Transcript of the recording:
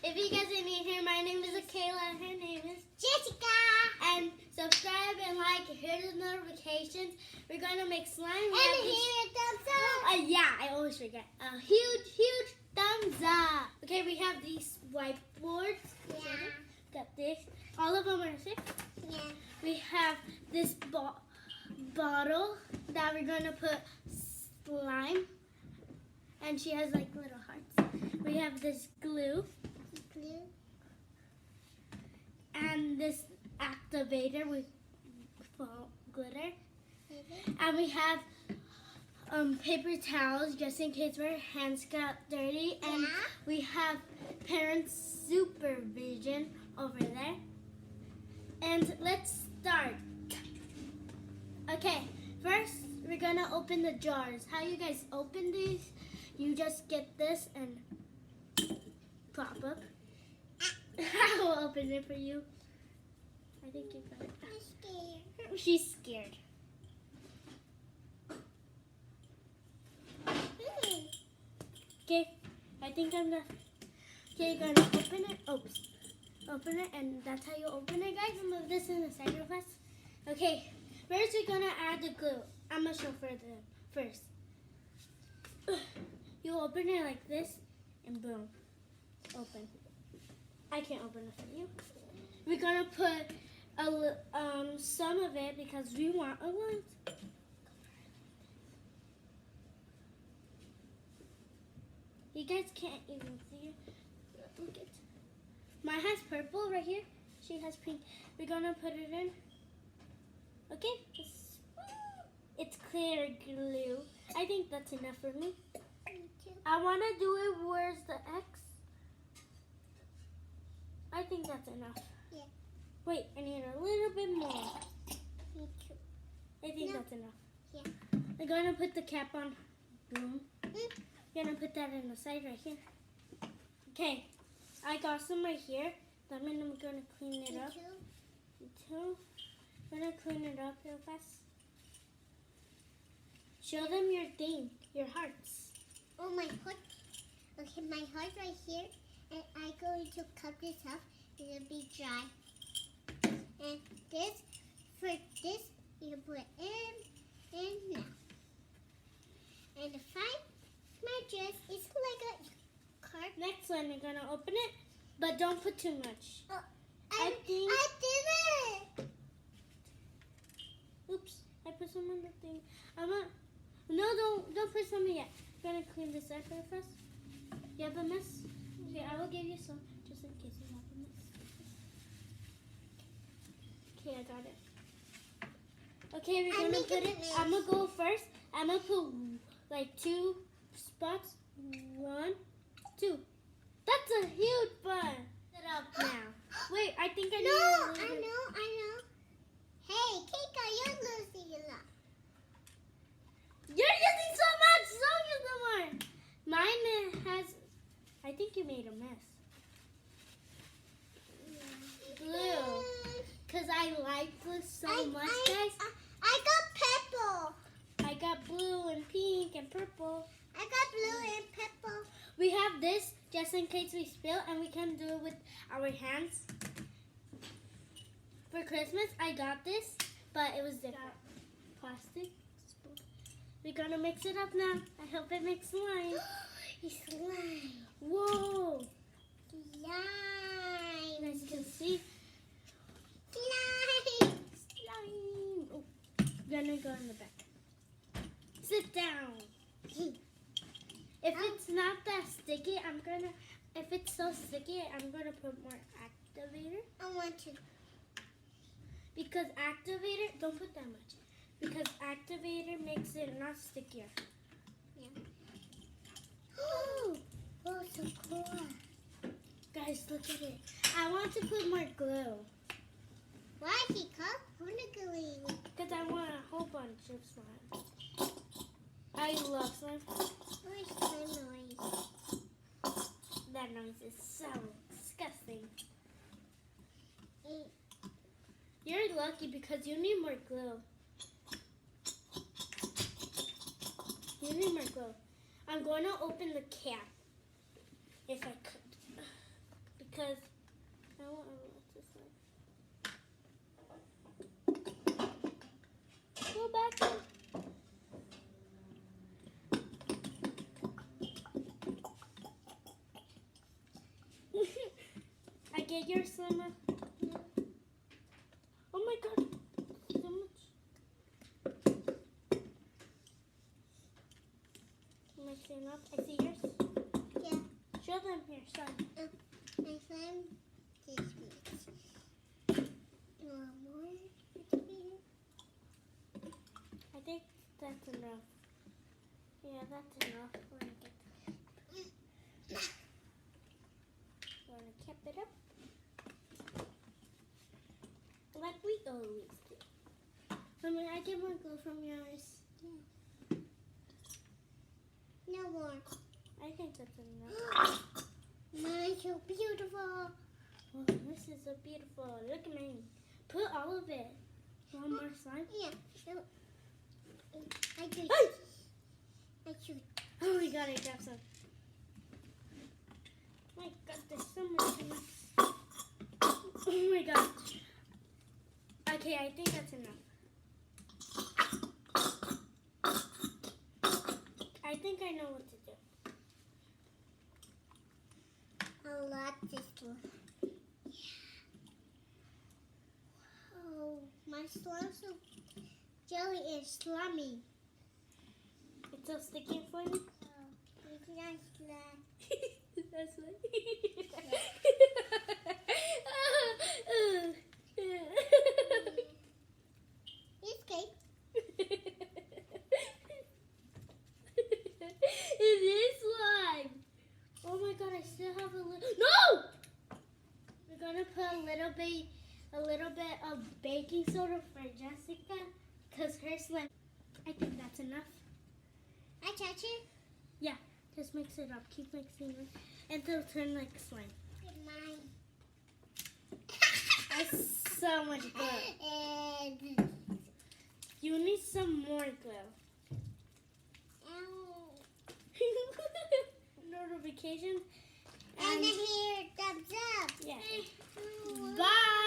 If you guys are new here, my name is Akayla. Her name is Jessica. And subscribe and like, hit the notifications. We're gonna make slime. And hit a thumbs up. Yeah, I always forget. A huge thumbs up. Okay, we have these whiteboards. Yeah. Got this. All of them are sick. Yeah. We have this bottle that we're gonna put slime, and she has like little hearts. We have this glue. And this activator with glitter. And we have paper towels just in case our hands got dirty. And we have parents' supervision over there. And let's start. Okay, first we're gonna open the jars. How you guys open these? You just get this and pop up. I will open it for you. I think you got it. I'm scared. She's scared. Okay, I think I'm done. Okay, you're gonna open it. Oops. Open it, and that's how you open it, guys. Move this in the side of us. Okay, first we're gonna add the glue. I'm gonna show for the first. You open it like this, and boom, open. I can't open it for you. We're gonna put some of it because we want a lot. You guys can't even see it. Look it. Mine has purple right here. She has pink. We're gonna put it in. Okay. It's clear glue. I think that's enough for me. I wanna do it. Where's the X? I think that's enough. Yeah. Wait, I need a little bit more. Me too. I think No. that's enough. Yeah. I'm gonna put the cap on. Boom. Gonna put that in the side right here. Okay, I got some right here. That means I'm gonna clean it up. Me too. I'm gonna clean it up real fast. Show them your thing, your hearts. Oh, my heart. Okay, my heart right here. And I'm going to cut this up. It'll be dry. And this, for this, you put in now. And the five matches is like a card. Next one, you're gonna open it, but don't put too much. Oh, I think- I did it. Oops, I put some on the thing. Don't put some yet. I'm gonna clean this up real fast. You have a mess? Okay, I will give you some just in case you have a mess. Okay, I got it. Okay, we're gonna put it. I'm gonna go first. I'm gonna put like 2 spots. 1, 2. That's a huge bun. Set up now. Wait, I think I need a little bit. I know. Hey, Kika, you're losing a lot. You're using so much. Don't use no more. Mine has. I think you made a mess. Blue. Because I like this so much, guys. I got purple. I got blue and pink and purple. I got blue and purple. We have this just in case we spill, and we can do it with our hands. For Christmas, I got this, but it was different. Plastic. We're gonna mix it up now. I hope it makes slime. It's slime. Whoa. Slime. As you can see, Slime. slime. Oh, gonna go in the back. Sit down. If it's not that sticky, if it's so sticky, I'm gonna put more activator. I want to. Because activator, don't put that much. Because activator makes it not stickier. Yeah. Oh, so cool. Guys, look at it. I want to put more glue. Why, Kika? What are you doing? Because I want a whole bunch of slime. I love slime. Where's the noise? That noise is so disgusting. You're lucky because you need more glue. You need more glue. I'm going to open the cap, if I could. because I want to let this one. Go back in. I get your slimmer. Oh my god, so much. Mixing up. I see yours. Yeah. Show them here, son. My slime this mix. You want more? I think that's enough. Yeah, that's enough. We're gonna cap it up. Like we always do. I mean, I get more glue from yours. No more. I think that's enough. Mine's so beautiful. Oh, this is so beautiful. Look at me. Put all of it. One more slime. Yeah. So, I do. Hey! I should. Oh my god, I dropped some. My god, there's so much in this. Oh my god. Okay, I think that's enough. I think I know what to do. I love this one. Oh, my slime so jelly is slimy. It's so sticky for me. Oh, it's not slime. That's what. It's cake. It is slime. Oh my god, I still have a little. No! We're gonna put a little bit of baking soda for Jessica, cause her slime. I think that's enough. I touch it. Yeah, just mix it up. Keep mixing it, and it'll turn like slime. It's mine. That's so much glue. And You need some more glue. Notifications. And here, thumbs up. Yeah. Bye. Bye.